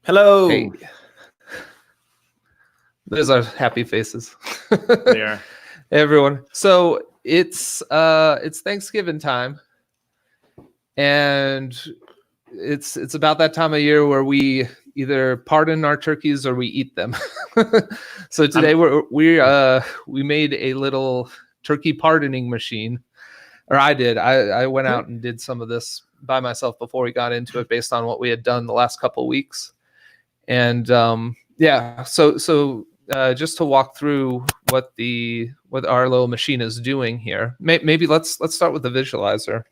Hello. Hey, there's our happy faces. There. Hey, everyone. So it's Thanksgiving time, and it's about that time of year where we either pardon our turkeys or we eat them. So today we made a little turkey pardoning machine, or I did. I went out and did some of this by myself before we got into it, based on what we had done the last couple of weeks. And just to walk through what our little machine is doing here, maybe let's start with the visualizer.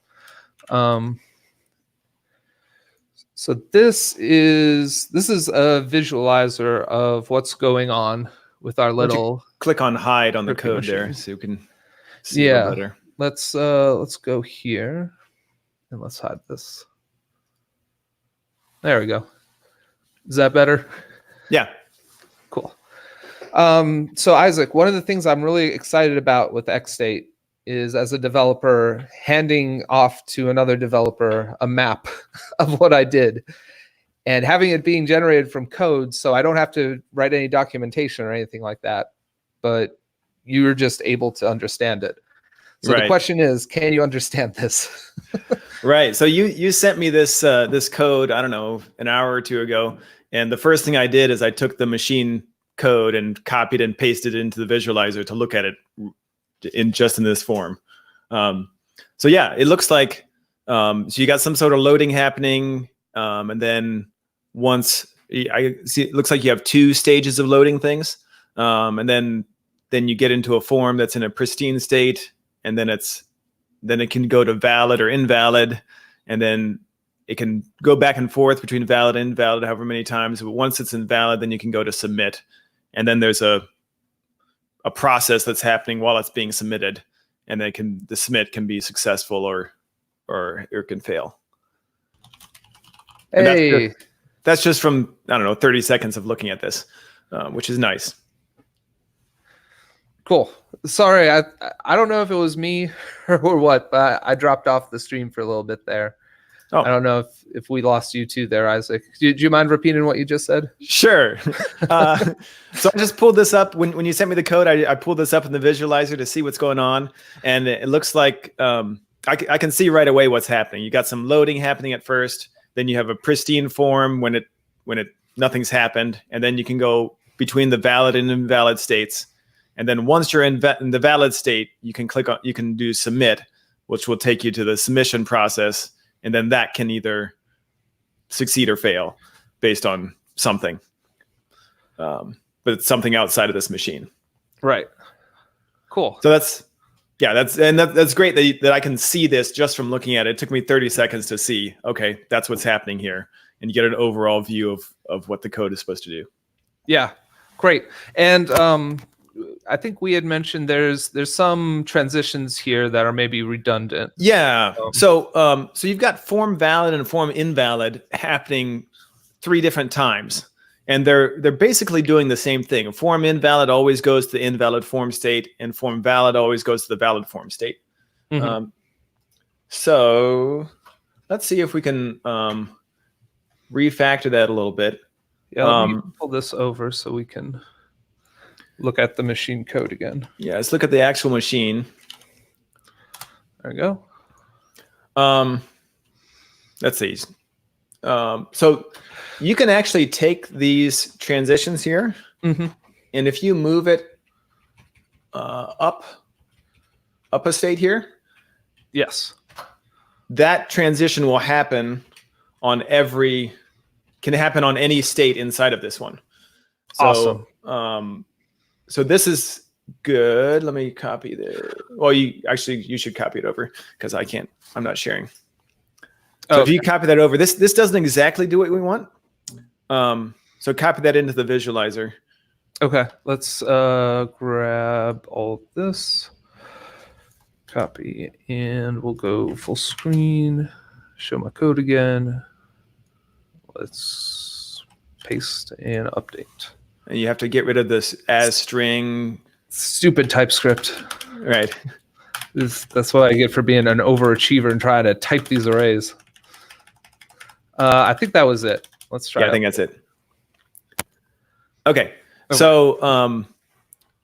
So this is a visualizer of what's going on with our little. Click on hide on the code machine there so you can see a little better. Let's go here and let's hide this. There we go. Is that better? Yeah. Cool. So Isaac, one of the things I'm really excited about with XState is, as a developer, handing off to another developer a map of what I did and having it being generated from code, so I don't have to write any documentation or anything like that, but you're just able to understand it. So The question is, can you understand this? Right. So you sent me this code, I don't know, an hour or two ago. And the first thing I did is I took the machine code and copied and pasted it into the visualizer to look at it in this form. So yeah, it looks like, so you got some sort of loading happening. And then once I see, it looks like you have two stages of loading things. And then you get into a form that's in a pristine state. And then it can go to valid or invalid. And then it can go back and forth between valid and invalid however many times. But once it's invalid, then you can go to submit. And then there's a process that's happening while it's being submitted. And then the submit can be successful or it can fail. Hey. That's just from, I don't know, 30 seconds of looking at this, which is nice. Cool. Sorry, I don't know if it was me or what, but I dropped off the stream for a little bit there. Oh. I don't know if we lost you too there, Isaac. Do you mind repeating what you just said? Sure. So I just pulled this up. When you sent me the code, I pulled this up in the visualizer to see what's going on. And it looks like I can see right away what's happening. You got some loading happening at first. Then you have a pristine form when nothing's happened. And then you can go between the valid and invalid states. And then once you're in the valid state, you can do submit, which will take you to the submission process. And then that can either succeed or fail based on something. But it's something outside of this machine. Right. Cool. So that's great that I can see this just from looking at it. It took me 30 seconds to see, okay, that's what's happening here. And you get an overall view of what the code is supposed to do. Yeah, great. And I think we had mentioned there's some transitions here that are maybe redundant. Yeah. So you've got form valid and form invalid happening 3 different times, and they're basically doing the same thing. A form invalid always goes to the invalid form state, and form valid always goes to the valid form state. Mm-hmm. So let's see if we can refactor that a little bit. Yeah. Let me pull this over so we can look at the machine code again. Yeah, let's look at the actual machine. There we go. Let's see. So you can actually take these transitions here, mm-hmm. and if you move it up a state here, yes, that transition will happen can happen on any state inside of this one. So, awesome. So this is good. Let me copy this. Well, you should copy it over because I'm not sharing. So if you copy that over, this doesn't exactly do what we want. So copy that into the visualizer. Okay, let's grab all this, copy, and we'll go full screen, show my code again. Let's paste and update. And you have to get rid of this as string. Stupid TypeScript. Right. That's what I get for being an overachiever and trying to type these arrays. I think that was it. Let's try. Yeah, I think that's it. Okay. So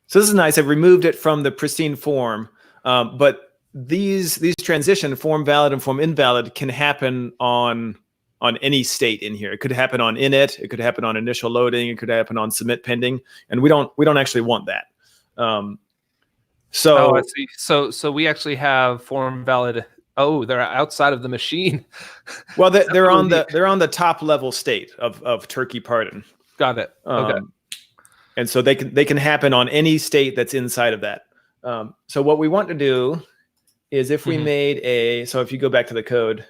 so this is nice. I've removed it from the pristine form, but these transition form valid and form invalid can happen on any state in here. It could happen on init. It could happen on initial loading. It could happen on submit pending, and we don't actually want that. I see. So we actually have form valid. Oh, they're outside of the machine. Well, they're on the top level state of Turkey pardon. Got it. Okay. And so they can happen on any state that's inside of that. So what we want to do is if we made so if you go back to the code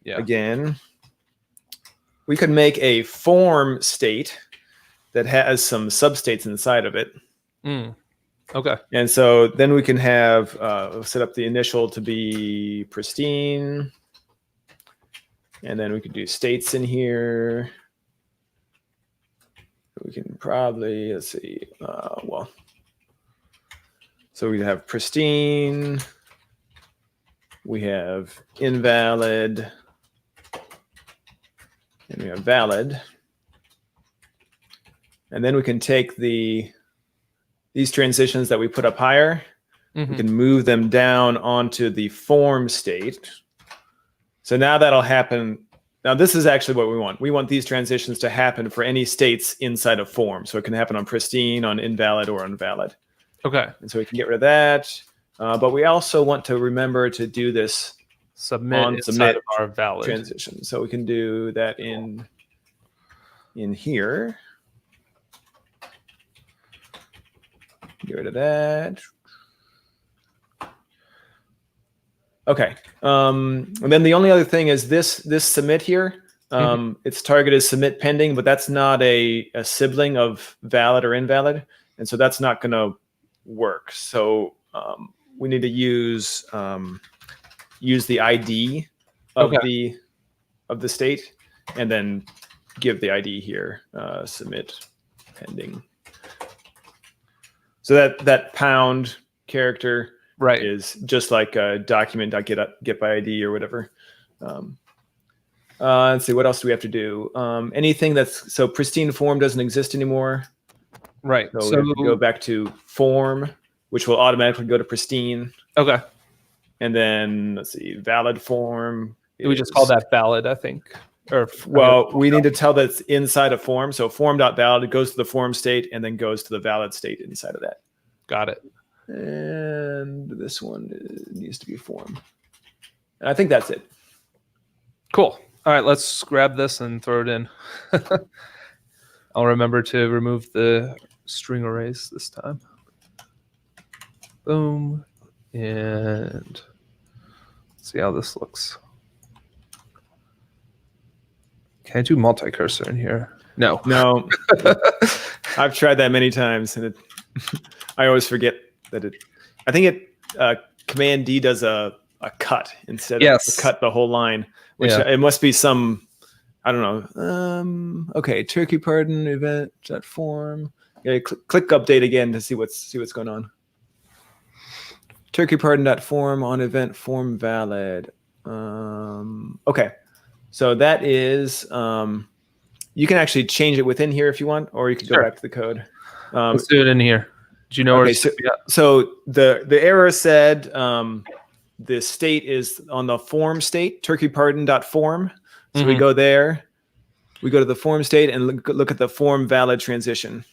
again, we could make a form state that has some substates inside of it. Okay. And so then we can have set up the initial to be pristine. And then we could do states in here. We can probably, let's see, so we have pristine, we have invalid, and we have valid. And then we can take these transitions that we put up higher, we can move them down onto the form state. So now that'll happen. Now this is actually what we want. We want these transitions to happen for any states inside of form. So it can happen on pristine, on invalid, or on valid. Okay. And so we can get rid of that. But we also want to remember to do this submit inside of our valid transition. So we can do that in here. Get rid of that. Okay. And then the only other thing is this submit here. Its target is submit pending, but that's not a sibling of valid or invalid, and so that's not going to work. So we need to use the ID of the state, and then give the ID here, submit pending. So that pound character is just like a document.get by ID or whatever. Let's see, what else do we have to do? Anything so pristine form doesn't exist anymore. Right. So we have to go back to form, which will automatically go to pristine. Okay. And then let's see, valid form. We just call that valid, I think. We need to tell that it's inside a form. So form.valid goes to the form state and then goes to the valid state inside of that. Got it. And this one needs to be form. And I think that's it. Cool. All right, let's grab this and throw it in. I'll remember to remove the string arrays this time. Boom. And see how this looks. Can I do multi-cursor in here? No. I've tried that many times, and I always forget that I think Command D does a cut instead of cut the whole line, which it must be some, I don't know. Okay, Turkey pardon event.form. Yeah, click update again to see what's going on. Turkey pardon.form on event form valid. Okay. So that is, you can actually change it within here if you want, or you can go back to the code. Let's do it in here. Do you know where? So the error said the state is on the form state, turkeypardon.form. So we go there, we go to the form state and look at the form valid transition.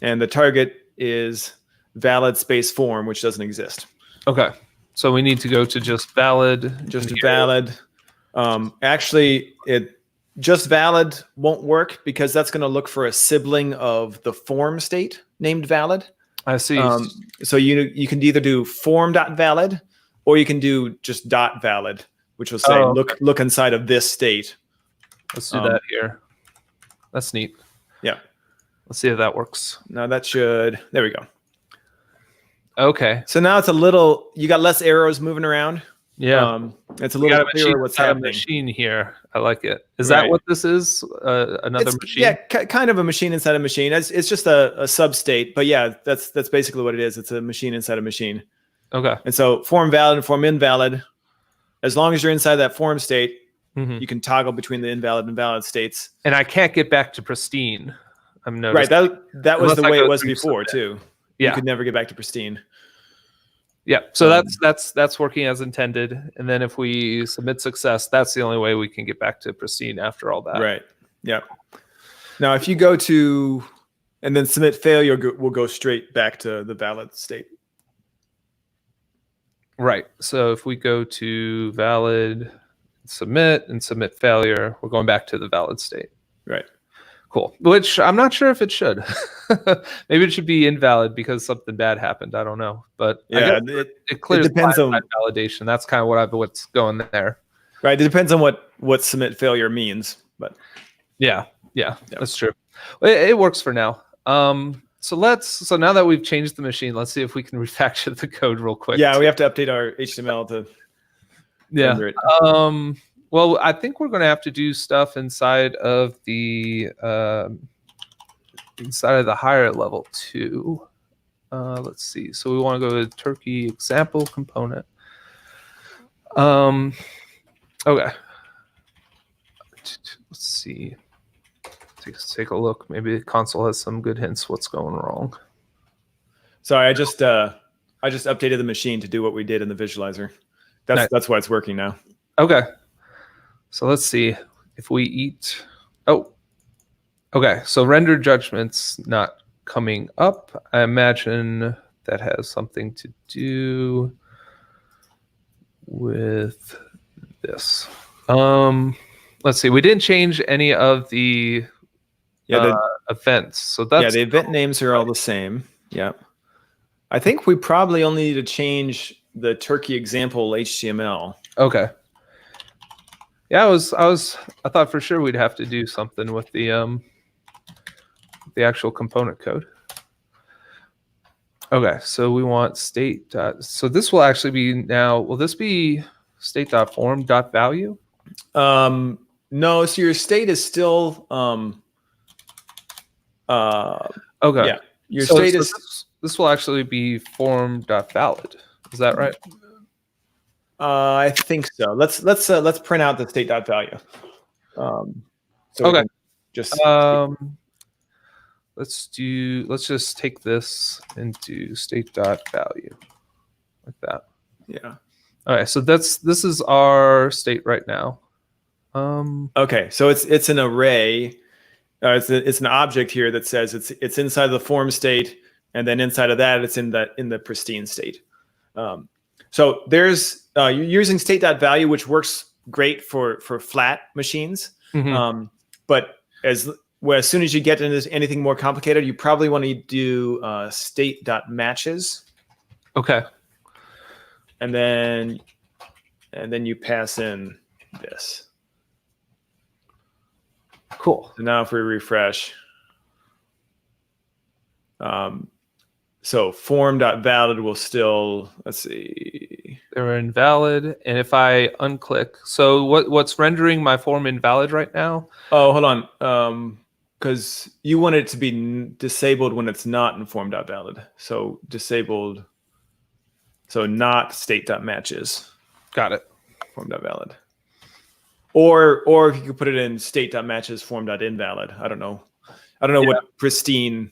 And the target is valid space form, which doesn't exist. Okay. So we need to go to just valid. Just valid. Actually, just valid won't work because that's going to look for a sibling of the form state named valid. I see. So you can either do form.valid or you can do just .valid, which will say look inside of this state. Let's do that here. That's neat. Yeah. Let's see if that works. Now that should, there we go. Okay. So now it's you got less arrows moving around. Yeah. It's a little clearer what's happening. Machine here. I like it. Is that what this is? Another machine? Yeah, kind of a machine inside a machine. It's just a sub-state, but yeah, that's basically what it is. It's a machine inside a machine. Okay. And so form valid and form invalid, as long as you're inside that form state, Mhm. You can toggle between the invalid and valid states. And I can't get back to pristine. I'm Right. noticing. That was Unless the I way it go was through before submit. too. You Yeah. could never get back to pristine. Yeah. So Um, that's working as intended. And then if we submit success, that's the only way we can get back to pristine after all that. Right. Yeah. Now, if you go to and then submit failure, we'll go straight back to the valid state. Right. So if we go to valid, submit, and submit failure, we're going back to the valid state. Right. Cool. Which I'm not sure if it should. Maybe it should be invalid because something bad happened. I don't know. But Yeah. it clears depends on validation. That's kind of what's going there. right. It depends on what submit failure means. But Yeah, that's true. It works for now. So now that we've changed the machine, let's see if we can refactor the code real quick. yeah, we have to update our HTML to render it. Well, I think we're going to have to do stuff inside of the higher level too. Let's see. So we want to go to Turkey example component. Okay. Let's see. Take a look. Maybe the console has some good hints what's going wrong. Sorry, I just updated the machine to do what we did in the visualizer. That's why it's working now. Okay. So let's see if we eat. Oh, okay. So render judgment's not coming up. I imagine that has something to do with this. Let's see. We didn't change any of the events. So that's the event names are all the same. Yeah. I think we probably only need to change the Turkey example HTML. Okay. Yeah, I thought for sure we'd have to do something with the actual component code. Okay, so we want state. So this will actually be now. Will this be state.form.value? No. So your state is still. Okay. Yeah. Your state is. This will actually be form.valid. Is that right? I think so. Let's print out the state.value. So okay. Just let's just take this into state.value like that. Yeah. Okay, so this is our state right now. Okay, so it's an array. It's an object here that says it's inside the form state, and then inside of that it's in the pristine state. So there's you're using state.value, which works great for flat machines. Mm-hmm. But as soon as you get into anything more complicated, you probably want to do state.matches. Okay. And then you pass in this. Cool. So now if we refresh, so form.valid will still, let's see. They're invalid. And if I unclick, so what's rendering my form invalid right now? Oh, hold on. Because you want it to be disabled when it's not in form.valid. So disabled, so not state.matches. Got it. Form.valid. Or if you could put it in state.matches form.invalid. I don't know what pristine.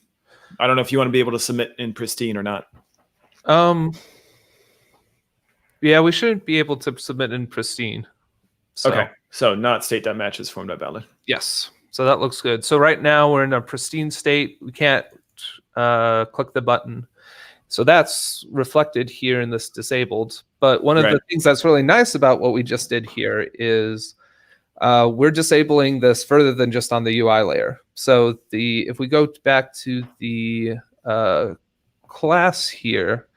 I don't know if you want to be able to submit in pristine or not. Yeah, we shouldn't be able to submit in pristine. So. Okay. So not state.matches form.valid. Yes. So that looks good. So right now we're in a pristine state. We can't click the button. So that's reflected here in this disabled. But one of the things that's really nice about what we just did here is we're disabling this further than just on the UI layer. So if we go back to the class here,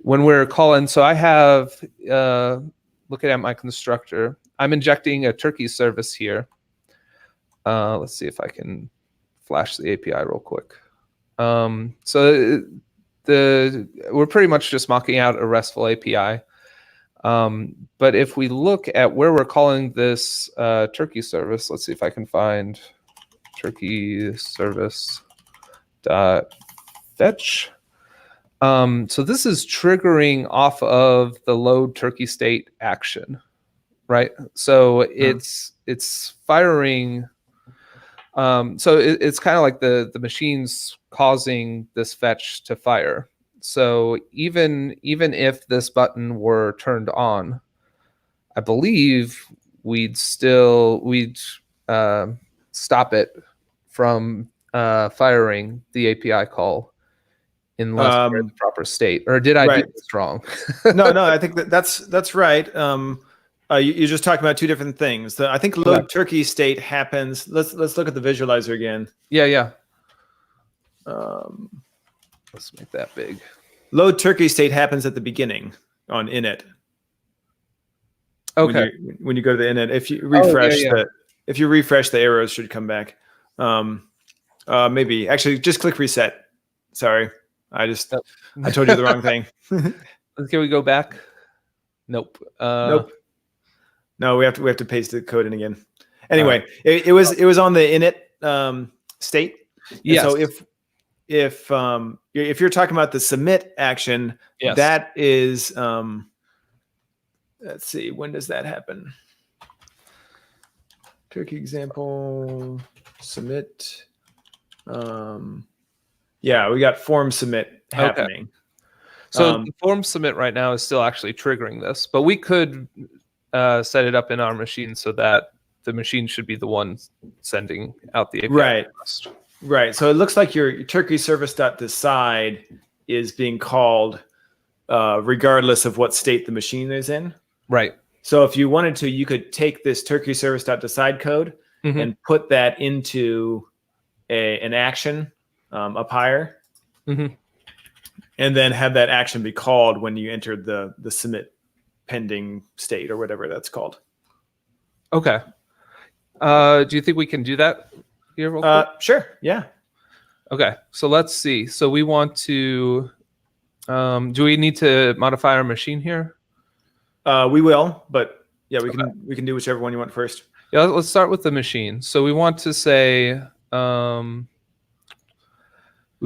when we're calling, so I have, looking at my constructor, I'm injecting a Turkey service here. Let's see if I can flash the API real quick. So we're pretty much just mocking out a RESTful API. But if we look at where we're calling this Turkey service, let's see if I can find Turkey service .fetch. So this is triggering off of the load Turkey state action right? So it's firing. So it's kind of like the machine's causing this fetch to fire. So even if this button were turned on, I believe we'd stop it from firing the API call unless we're in the proper state. Or did I do this wrong? No, I think that's right. You're just talking about two different things. I think load turkey state happens. Let's look at the visualizer again. Yeah. Let's make that big. Load turkey state happens at the beginning on init. Okay. When you go to the init, if you refresh if you refresh, the arrows should come back. Maybe actually just click reset. Sorry, I told you the wrong thing. Can we go back? Nope. Nope. No, we have to paste the code in again. Anyway, it was on the init state. Yes. So if you're talking about the submit action, that is let's see, when does that happen? Turkey example, submit. Yeah, we got form submit happening. So the form submit right now is still actually triggering this, but we could set it up in our machine so that the machine should be the one sending out the API request. Right. So it looks like your turkey service.decide is being called regardless of what state the machine is in. Right. So if you wanted to, you could take this turkey service.decide code and put that into an action up higher, and then have that action be called when you enter the submit pending state or whatever that's called. Okay. Do you think we can do that here real quick? Sure. Yeah. Okay. So let's see. So we want to. Do we need to modify our machine here? We will, but yeah, we can do whichever one you want first. Yeah, let's start with the machine. So we want to say we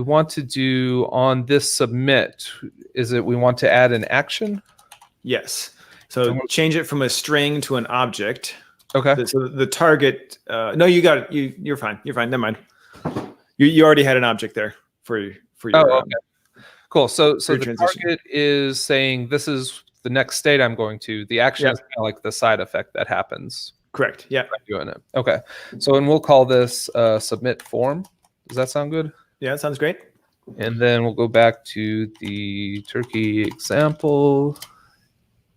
want to do on this submit. Is it we want to add an action? Yes. So change it from a string to an object. Okay. So the target. No, you got it. You're fine. You're fine. Never mind. You already had an object there for your. Oh, okay. Cool. So the transition. Target is saying this is the next state I'm going to. The action is kind of like the side effect that happens. Correct. Yeah. Doing it. Okay. So and we'll call this submit form. Does that sound good? Yeah, that sounds great. And then we'll go back to the turkey example,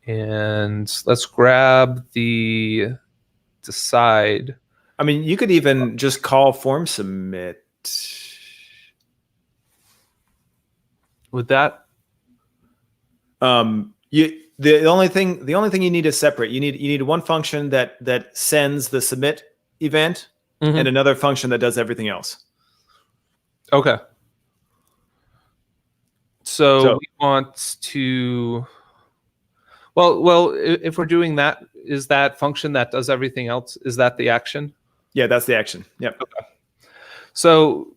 and let's grab the decide. I mean, you could even just call form submit. With that, the only thing you need is separate. You need one function that sends the submit event and another function that does everything else. Okay. So we want to. Well, if we're doing that, is that function that does everything else? Is that the action? Yeah, that's the action. Yep. Okay. So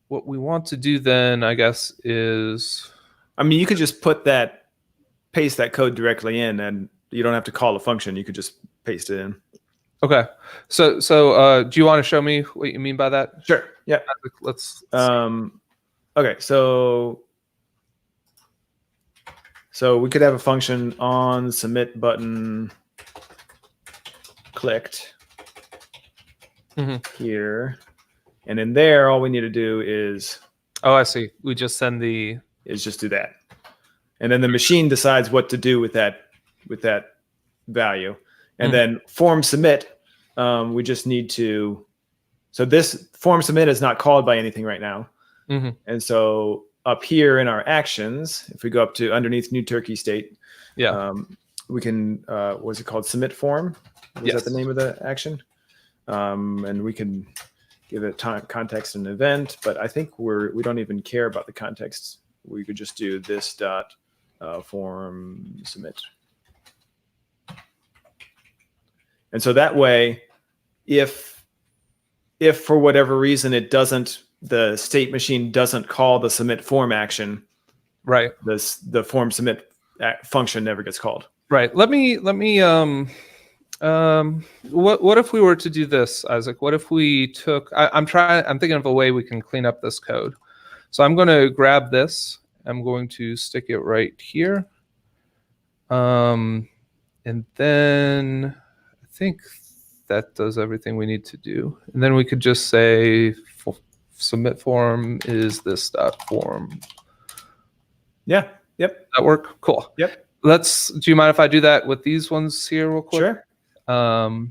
what we want to do then, I guess, is. I mean, you could just paste that code directly in, and you don't have to call a function. You could just paste it in. Okay. So do you want to show me what you mean by that? Sure. Yeah. Let's. Okay. So we could have a function on submit button clicked here, and in there, all we need to do is. Oh, I see. We just send the. Is just do that, and then the machine decides what to do with that value, and then form submit. We just need to. So this form submit is not called by anything right now, and so up here in our actions, if we go up to underneath new turkey state, we can. What's it called? Submit form. Is that the name of the action? And we can give it context and event, but I think we don't even care about the context. We could just do this dot form submit. And so that way, if for whatever reason the state machine doesn't call the submit form action, right? The form submit function never gets called. Right. Let me what if we were to do this, Isaac? What if we took I'm thinking of a way we can clean up this code. So I'm going to grab this. I'm going to stick it right here. And then I think that does everything we need to do. And then we could just say submit form is this dot form. Yeah. Yep. Does that work? Cool. Yep. Do you mind if I do that with these ones here real quick? Sure. So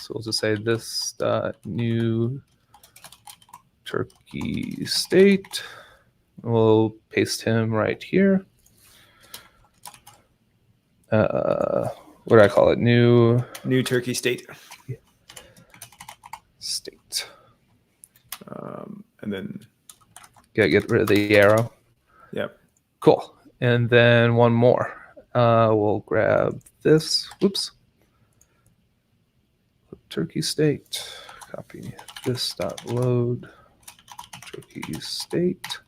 we'll just say this new turkey state. We'll paste him right here. What do I call it? New turkey state. State. And then Get rid of the arrow. Yep. Cool. And then one more. We'll grab this. Oops. Turkey state. Copy this dot load turkey state.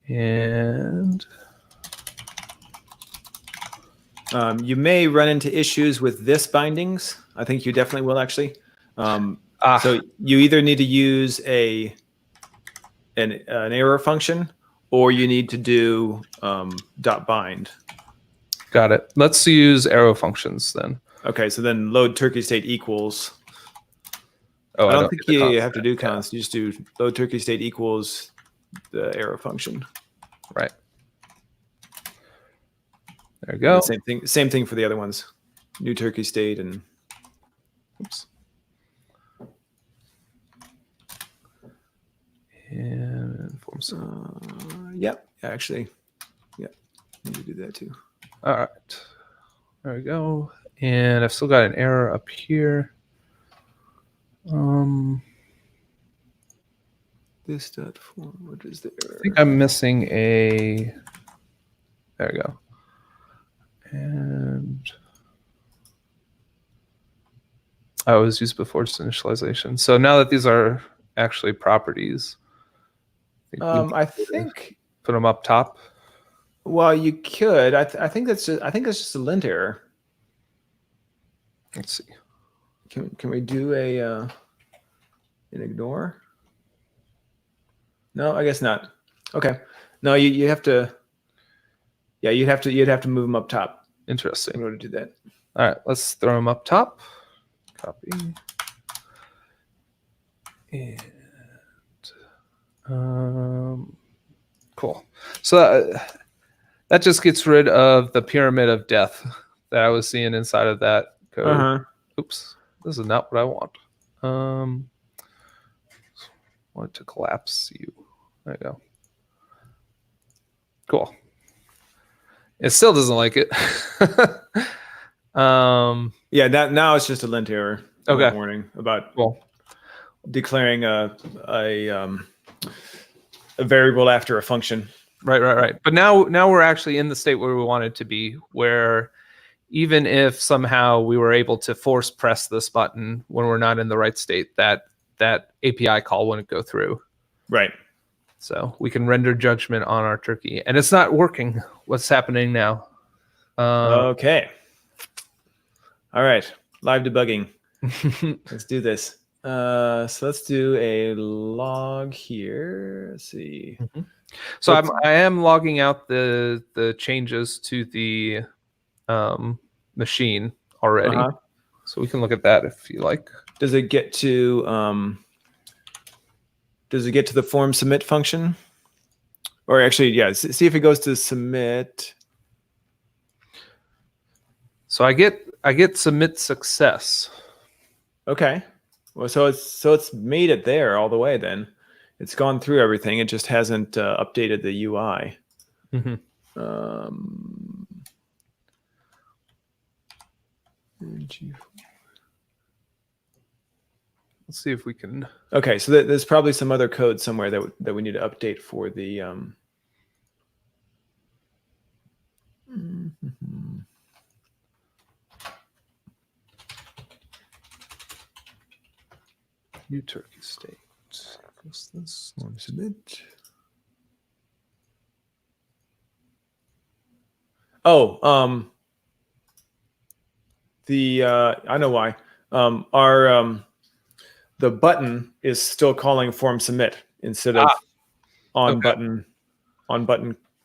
And you may run into issues with this bindings. I think you definitely will, actually. So you either need to use an error function, or you need to do dot bind. Got it. Let's use arrow functions then. Okay, so then load turkey state equals. Oh, I don't think you have to do const. You just do load turkey state equals the arrow function. Right. There you go. Same thing for the other ones. New turkey state and. Oops. And form. Yep. Actually. Yep. Need to do that too. All right. There we go. And I've still got an error up here. This dot form. What is the error? I think I'm missing a. There we go. And I was used before just initialization. So now that these are actually properties, I think put them up top. Well, you could. I think that's just a lint error. Let's see. Can we do an ignore? No, I guess not. Okay. No, you have to. Yeah, you'd have to move them up top. Interesting. In order to do that. All right, let's throw them up top. Copy. And cool. So that just gets rid of the pyramid of death that I was seeing inside of that code. Oops, this is not what I want. Want to collapse you. There you go. Cool. It still doesn't like it. Yeah, now it's just a lint error. Okay. Warning about declaring a variable after a function. Right. But now we're actually in the state where we wanted to be, where even if somehow we were able to force press this button when we're not in the right state, that API call wouldn't go through. Right. So we can render judgment on our turkey, and it's not working. What's happening now? Okay. All right. Live debugging. Let's do this. So let's do a log here. Let's see. Mm-hmm. So I am logging out the changes to the machine already. So we can look at that if you like. Does it get to the form submit function? Or actually, yeah, see if it goes to submit. So I get submit success. Okay. Well, so it's made it there all the way then. It's gone through everything. It just hasn't updated the UI. Mm-hmm. Let's see if we can. Okay, so there's probably some other code somewhere that we need to update for the. New turkey state. What's this? Submit. Oh, I know why. The button is still calling form submit instead of on button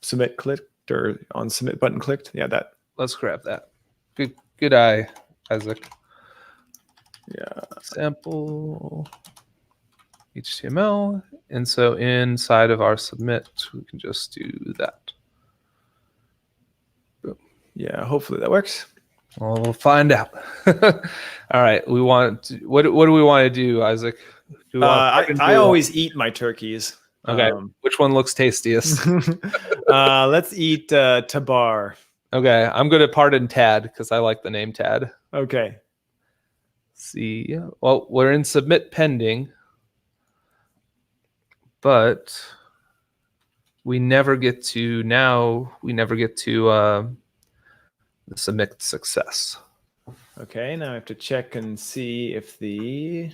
submit clicked or on submit button clicked. Yeah, that. Let's grab that. Good eye, Isaac. Yeah. Sample HTML. And so inside of our submit, we can just do that. Boom. Yeah, hopefully that works. Well, we'll find out. All right. We want to, what do we want to do, Isaac? Do we want I always eat my turkeys. Okay. Which one looks tastiest? Let's eat tabar. Okay. I'm going to pardon Tad because I like the name Tad. Okay. Let's see. Well, we're in submit pending, but we never get to the submit success. Okay, now I have to check and see if the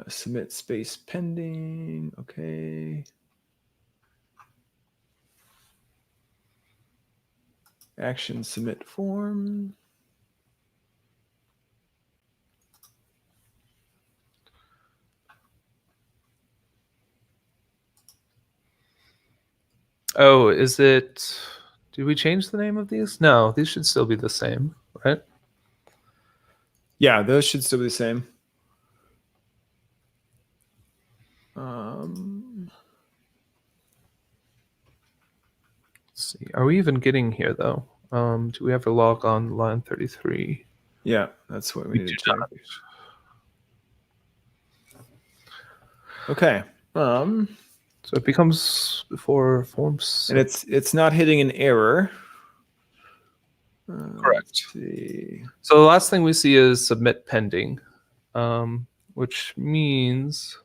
submit space pending. Okay. Action submit form. Oh, is it? Did we change the name of these? No, these should still be the same, right? Yeah, those should still be the same. Let's see. Are we even getting here though? Do we ever log on line 33? Yeah, that's what we need to check. Okay. So it becomes before forms. And it's not hitting an error. Correct. Let's see. So the last thing we see is submit pending, which means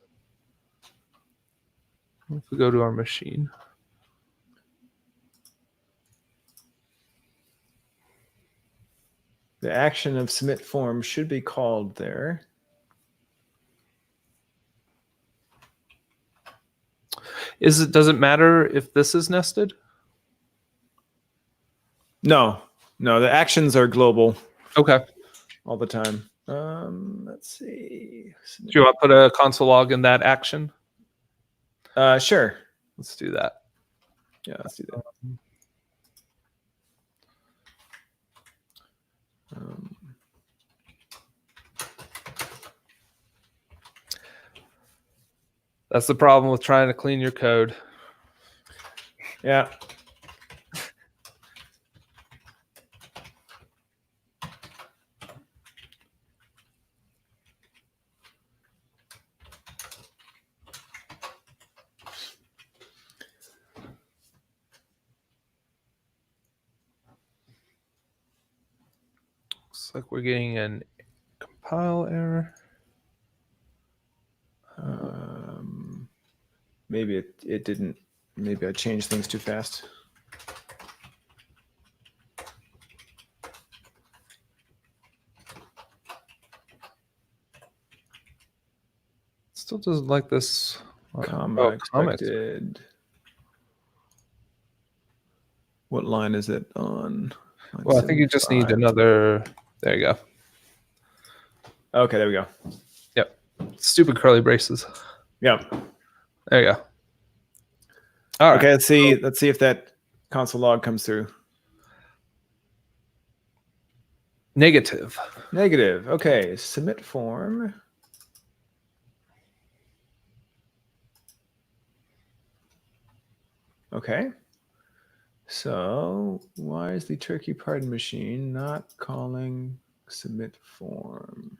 if we go to our machine. The action of submit form should be called there. Does it matter if this is nested? No, the actions are global. Okay. All the time. Let's see. Do you want to put a console log in that action? Sure. Let's do that. Yeah, let's do that. That's the problem with trying to clean your code. Yeah. Looks like we're getting an compile error. Maybe it didn't. Maybe I changed things too fast. Still doesn't like this. Comma expected. What line is it on? Well, I think you just need another. There you go. Okay, there we go. Yep. Stupid curly braces. Yep. There you go. All right. Okay, let's see if that console log comes through. Negative. Okay, submit form. Okay. So why is the turkey pardon machine not calling submit form?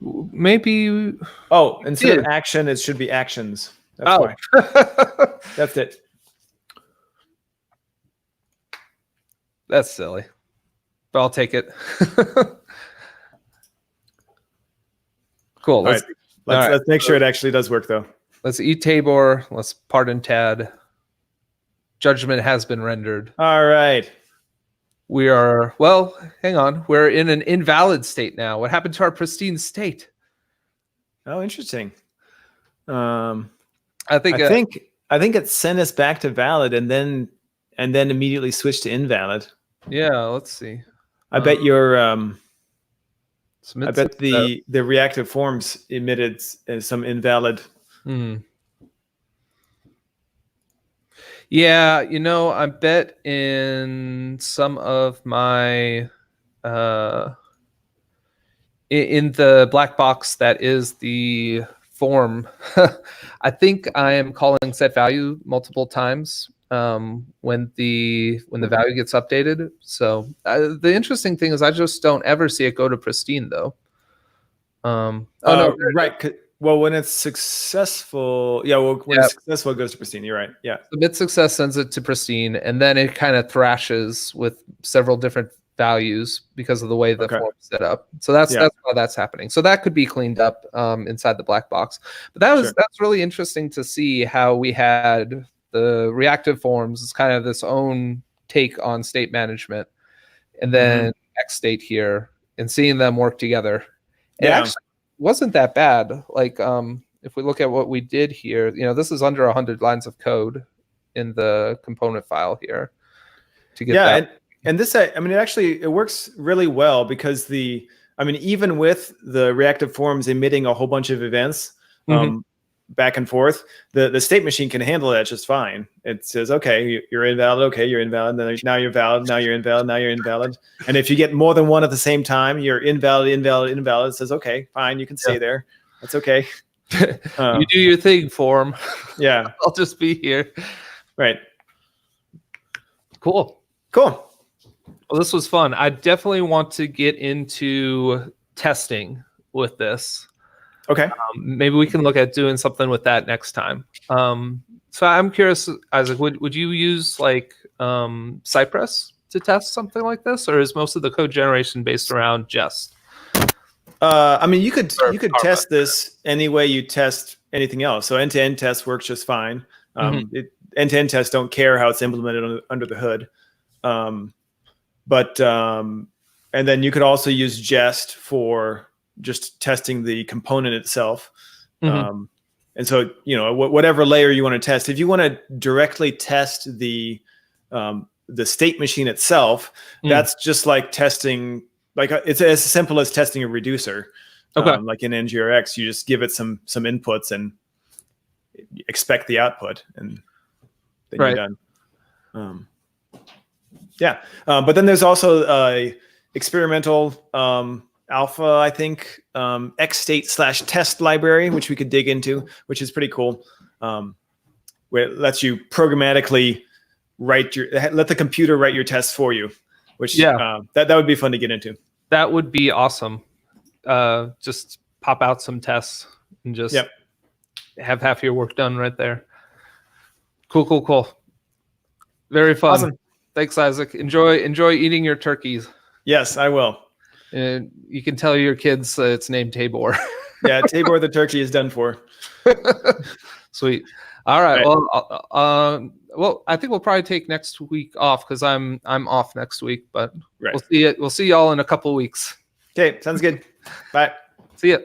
Maybe. Oh, instead of action, it should be actions. That's why. That's it. That's silly, but I'll take it. Cool. Let's make sure it actually does work, though. Let's eat Tabor. Let's pardon Tad. Judgment has been rendered. All right. We are, well, hang on. We're in an invalid state now. What happened to our pristine state? Oh, interesting. I think I think it sent us back to valid and then immediately switched to invalid. Yeah, let's see. I bet your submit I bet success. the reactive forms emitted some invalid. Yeah, you know, I bet in some of my in the black box that is the form, I think I am calling set value multiple times when the value gets updated. So the interesting thing is I just don't ever see it go to pristine though. Oh no, right. Well, when it's successful, yeah. Well, when it's successful, it goes to pristine. You're right. Yeah. Submit success sends it to pristine, and then it kind of thrashes with several different values because of the way the form's set up. So that's why that's happening. So that could be cleaned up inside the black box. But that's really interesting to see how we had the reactive forms as kind of this own take on state management, and then X state here, and seeing them work together. It actually wasn't that bad. Like if we look at what we did here, you know, this is under 100 lines of code in the component file here to get that. And this, I mean, it works really well because even with the reactive forms emitting a whole bunch of events back and forth, the state machine can handle that just fine. It says, okay, you're invalid. Okay, you're invalid. Now you're valid. Now you're invalid. Now you're invalid. And if you get more than one at the same time, you're invalid, invalid, invalid. It says, okay, fine, you can stay there. That's okay. You do your thing, form. Yeah. I'll just be here. Right. Cool. Well, this was fun. I definitely want to get into testing with this. Okay. Maybe we can look at doing something with that next time. So I'm curious, Isaac, would you use like Cypress to test something like this, or is most of the code generation based around Jest? I mean, you could test this any way you test anything else. So end-to-end test works just fine. End-to-end tests don't care how it's implemented under the hood. And then you could also use Jest for just testing the component itself. And so, you know, whatever layer you want to test, if you want to directly test the state machine itself, that's just like testing, like it's as simple as testing a reducer. Like in NGRX, you just give it some inputs and expect the output, and then you're done. But then there's also experimental alpha, I think, XState/test library, which we could dig into, which is pretty cool. Where it lets you programmatically let the computer write your tests for you, which that would be fun to get into. That would be awesome. Just pop out some tests and just have half your work done right there. Cool. Very fun. Awesome. Thanks, Isaac. Enjoy eating your turkeys. Yes, I will. And you can tell your kids it's named Tabor. Yeah, Tabor the turkey is done for. Sweet. All right. Well, I think we'll probably take next week off because I'm off next week. But we'll see y'all in a couple weeks. Okay, sounds good. Bye. See ya.